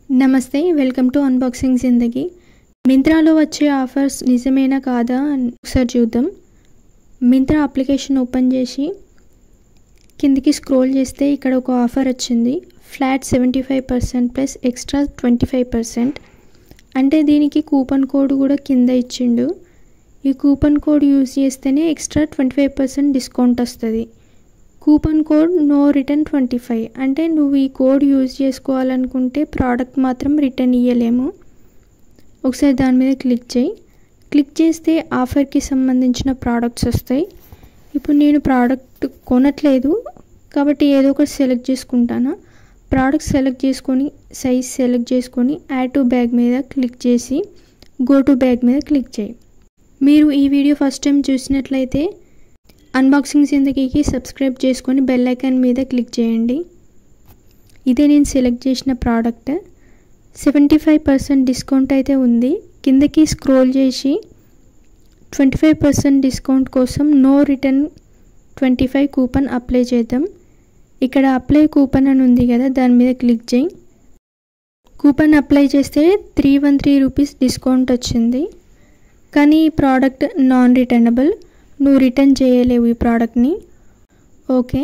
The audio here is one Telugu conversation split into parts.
నమస్తే, వెల్కమ్ టు అన్బాక్సింగ్ జిందగీ. మింత్రాలో వచ్చే ఆఫర్స్ నిజమేనా కాదా అని ఒకసారి చూద్దాం. మింత్రా అప్లికేషన్ ఓపెన్ చేసి కిందికి స్క్రోల్ చేస్తే ఇక్కడ ఒక ఆఫర్ వచ్చింది. Flat 75% plus extra 25%. అంటే దీనికి కూపన్ కోడ్ కూడా కింద ఇచ్చిండు. ఈ కూపన్ కోడ్ యూజ్ చేస్తేనే ఎక్స్ట్రా 25% డిస్కౌంట్ వస్తుంది. Coupon code no return 25. అంటే నువ్వు ఈ కోడ్ యూజ్ చేసుకోవాలనుకుంటే ప్రోడక్ట్ మాత్రం రిటర్న్ ఇవ్వలేము. ఒకసారి దాని మీద క్లిక్ చేయి. క్లిక్ చేస్తే ఆఫర్కి సంబంధించిన ప్రోడక్ట్స్ వస్తాయి. ఇప్పుడు నేను ప్రోడక్ట్ కొనట్లేదు కాబట్టి ఏదో ఒకటి సెలెక్ట్ చేసుకుంటాను. ప్రోడక్ట్ సెలెక్ట్ చేసుకొని సైజ్ సెలెక్ట్ చేసుకొని యాడ్ టు బ్యాగ్ మీద క్లిక్ చేసి గో టు బ్యాగ్ మీద క్లిక్ చేయి. మీరు ఈ వీడియో ఫస్ట్ టైం చూసినట్లయితే అన్బాక్సింగ్ జిందగీకి సబ్స్క్రైబ్ చేసుకొని బెల్ ఐకాన్ మీద క్లిక్ చేయండి. ఇదే నేను సెలెక్ట్ చేసిన ప్రోడక్ట్. 75% డిస్కౌంట్ అయితే ఉంది. కిందకి స్క్రోల్ చేసి 25% డిస్కౌంట్ కోసం నో రిటర్న్ 25 కూపన్ అప్లై చేద్దాం. ఇక్కడ అప్లై కూపన్ అని ఉంది కదా, దాని మీద క్లిక్ చేయి. కూపన్ అప్లై చేస్తే 313 రూపీస్ డిస్కౌంట్ వచ్చింది. కానీ ఈ ప్రోడక్ట్ నాన్ రిటర్నబుల్. నువ్వు రిటర్న్ చేయలేవు ఈ ప్రోడక్ట్ని. Okay,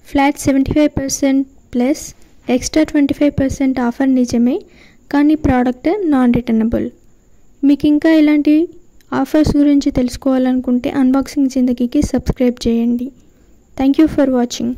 flat 75% plus extra 25% offer నిజమే, కానీ ప్రోడక్ట్ నాన్ రిటర్నబుల్. మీకు ఇంకా ఇలాంటి ఆఫర్స్ గురించి తెలుసుకోవాలనుకుంటే అన్బాక్సింగ్ జిందగీకి సబ్స్క్రైబ్ చేయండి. Thank you for watching.